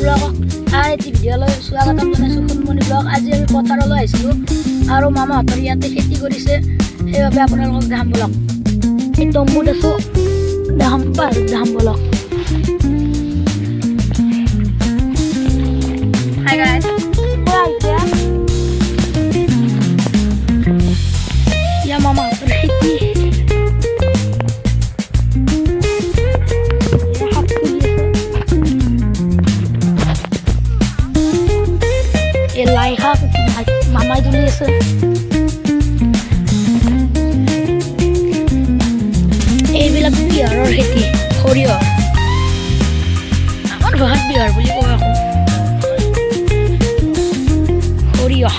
ব্লগক আৰু এটি ভিডিঅ'লৈ স্বাগতম জনাইছোঁ। সোণমণি ব্লগ। আজি আমি পথাৰলৈ আহিছিলোঁ আৰু মামাহঁতৰ ইয়াতে খেতি কৰিছে, সেইবাবে আপোনালোকক দেখাম বলক। এই তম্বুত আছোঁ, দেখাম বলক। হাই গাইজ, ইয়া মামাহঁতৰ খেতি। লাই শাক মামাই তুলি আছে। এইবিলাক বিহাৰৰ খেতি, সৰিয়হ। আমাৰ ভাষাত বিহাৰ বুলি কয় আকৌ। সৰিয়হ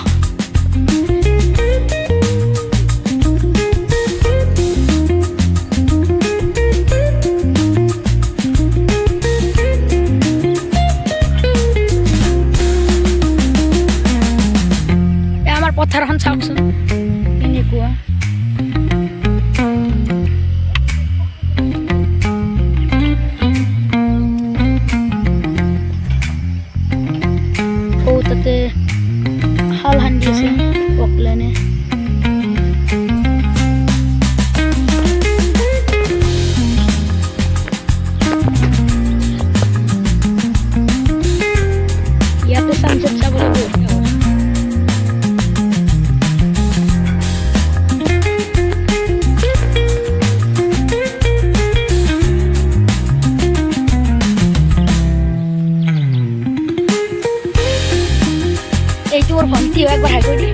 পথাৰখন চাওকচোন কেনেকুৱা। তাতে শাল খান্দি আছে পকলেনে। ইয়াতে চানচেট চাবলৈ বহুত এইটো ওর ভন্টি একবার হাই করে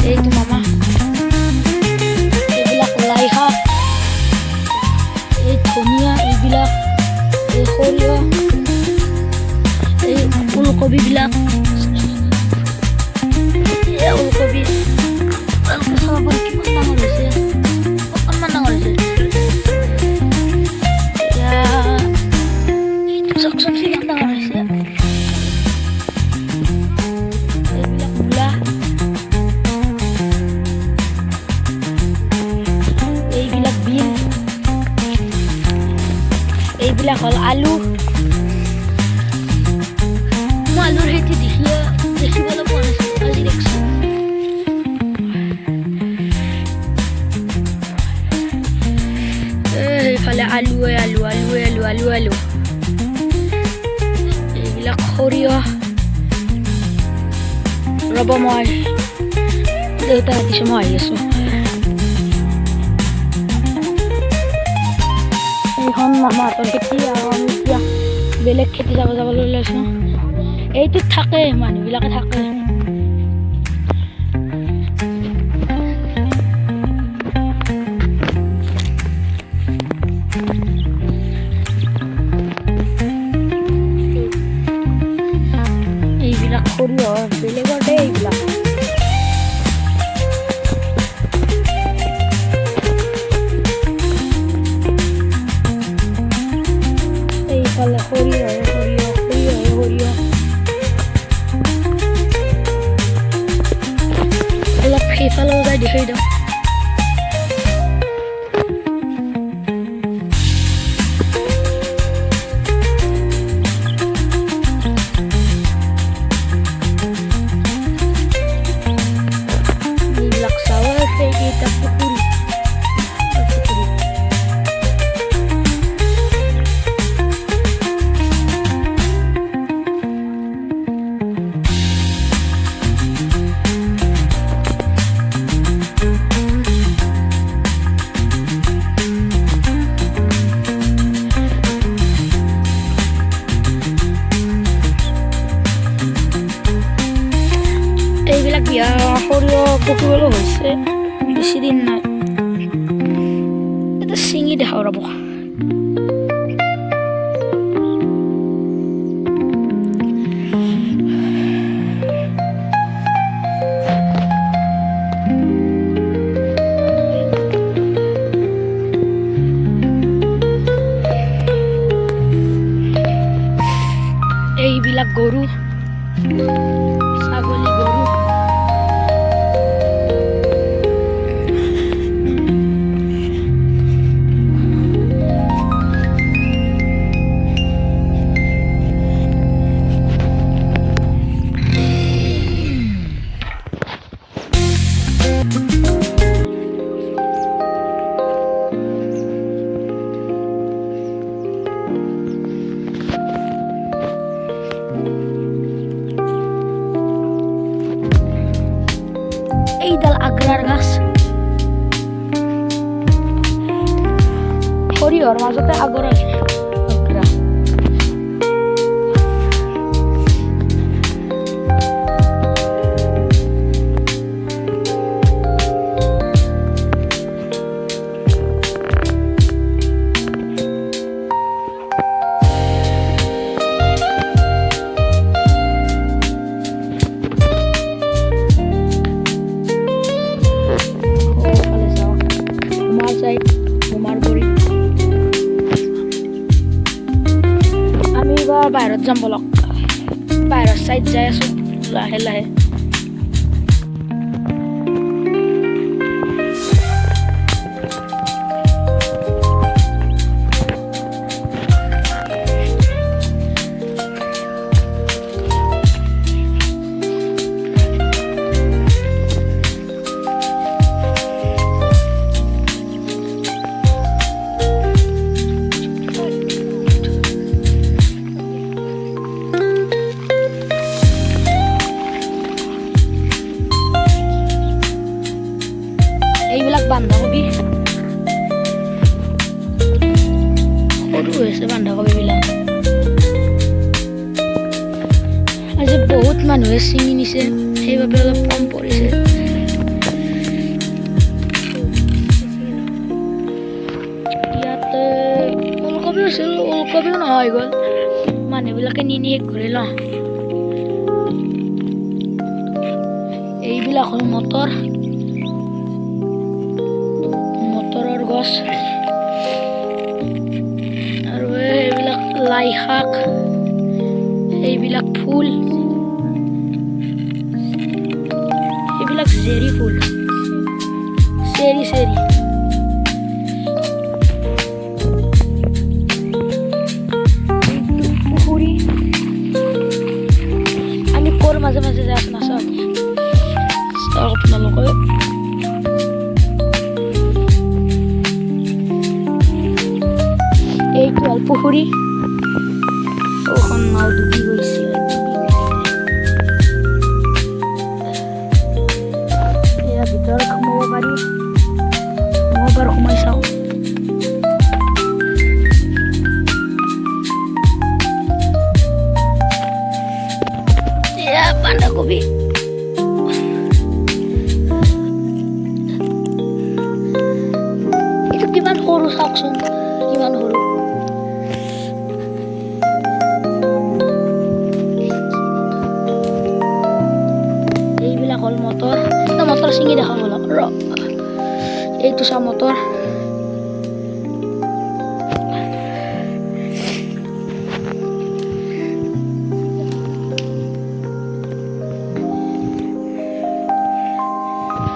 এই তো মামা এইবিলাক লাই শাক, এই ধনিয়া, এইবিলাক এই সৰিয়হ, এই ফুলকবিবিলাক, ওলকবি কিমান ডাঙৰ হৈছে, অকণমান ডাঙৰ হৈছে। চাওকচোন কিমান ডাঙৰ হৈছে। এইবিলাক মূলা, এইবিলাক বিন, এইবিলাক হ'ল আলু। মই আলুৰ খেতি দেখিবলৈ পোৱা নাছিলোঁ, আজি দেখিছোঁ। এইফালে আলু, এইবিলাক সৰিয়হ। ৰ'ব, মই দেউতা ৰাতিছোঁ, মই আহি আছোঁ। এইখন মামাহঁতৰ খেতি আৰু আমি এতিয়া বেলেগ খেতি যাবলৈ ওলাইছোঁ। এইটোত থাকে, মানুহবিলাকে থাকে। এইবিলাক সৰিয়হ বেলেগৰ দে, এইবিলাক এইফালে সৰিয়হ অলপ সেইফালেও যাই দেখাই দিওঁ। এইবিলাক চাৱাৰ সেইকেইটা পুখুৰী। এইবিলাক বিয়া সৰিয়হ পকিবলৈ হৈছে, বেছি দিন নাই। এটা চিঙি দেখাওঁ ৰ'ব। এইবিলাক গৰু ছাগলী গৰু এইডাল আগ্ৰাৰ গাছ সৰিয়হৰ মাজতে আগৰ আছে আগ্ৰা আমি এবাৰ বাহিৰত যাম বলক বাহিৰৰ চাইড যাই আছো লাহে লাহে এইবিলাক বন্ধাকবি সৰু হৈছে বন্ধাকবিবিলাক আজি বহুত মানুহে ছিঙি নিছে সেইবাবে অলপ কম পৰিছে ইয়াতে ওলকবি আছিল ওলকবিও নোহোৱা হৈ গ'ল মানুহবিলাকে নি শেষ কৰি লওঁ এইবিলাক হ'ল মটৰ মটৰৰ গছ আৰু এইবিলাক লাই শাক এইবিলাক ফুল এইবিলাক চেৰি ফুল চেৰি চেৰি পুখুৰী আমি কোৰ মাজে মাজে যাই আপোনাৰ চাওক আপোনালোকে এইটো হ'ল পুখুৰী ওখন নাও ডুবি গৈছে এয়া ভিতৰত সোমাব পাৰি মই এবাৰ সোমাই চাওঁ এয়া বন্ধাকবি এইটো কিমান সৰু চাওকচোন কিমান সৰু এইবিলাক হ'ল মটৰ মটৰ ছিঙি দেখা গ'ল এইটো চা মটৰ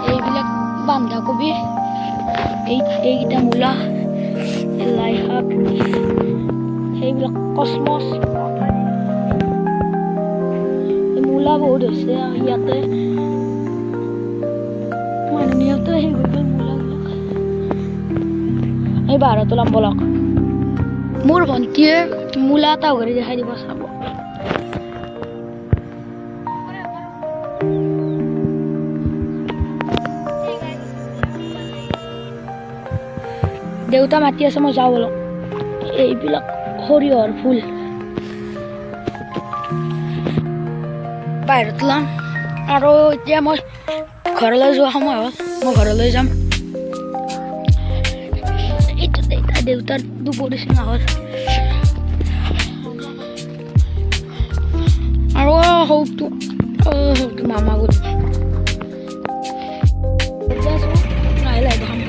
এইবিলাক বন্ধাকবি এইকেইটা মূলা লাই শাক সেইবিলাক কচমচ মূলা বহুত হৈছে ইয়াতে মানুহেতো সেই মূলাবিলাক এই বাহিৰত ওলাম বলক মোৰ ভণ্টিয়ে মূলা এটা ঘূৰি দেখাই দিব চাব দেউতা মাতি আছে মই যাওঁ বলক এইবিলাক সৰিয়হৰ ফুল বাহিৰত ওলাম আৰু এতিয়া মই ঘৰলৈ যোৱা সময় হ'ল মই ঘৰলৈ যাম এইটো দেউতাৰ দুপৰীয়া চিঙা হ'ল আৰু সৌটো মামা গ'ল লাহে লাহে দেখাম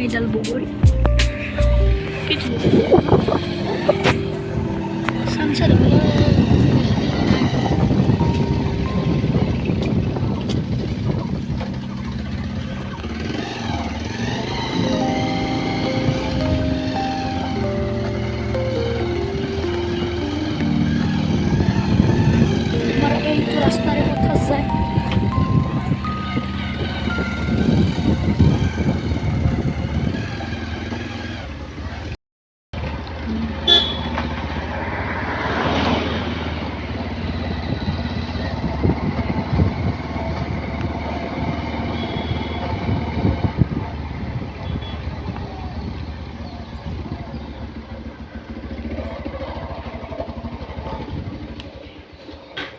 এইডাল বগৰী সানসেট আমার এই তো রাস্তার কথা যায়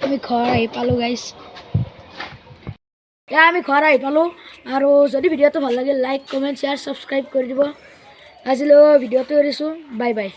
আমি ঘৰ আহি পালোঁ গাইছ আমি ঘৰ আহি পালোঁ আৰু যদি ভিডিঅ'টো ভাল লাগিল লাইক কমেণ্ট শ্বেয়াৰ ছাবস্ক্ৰাইব কৰি দিব আজিলৈ ভিডিঅ'টো এৰিছোঁ বাই বাই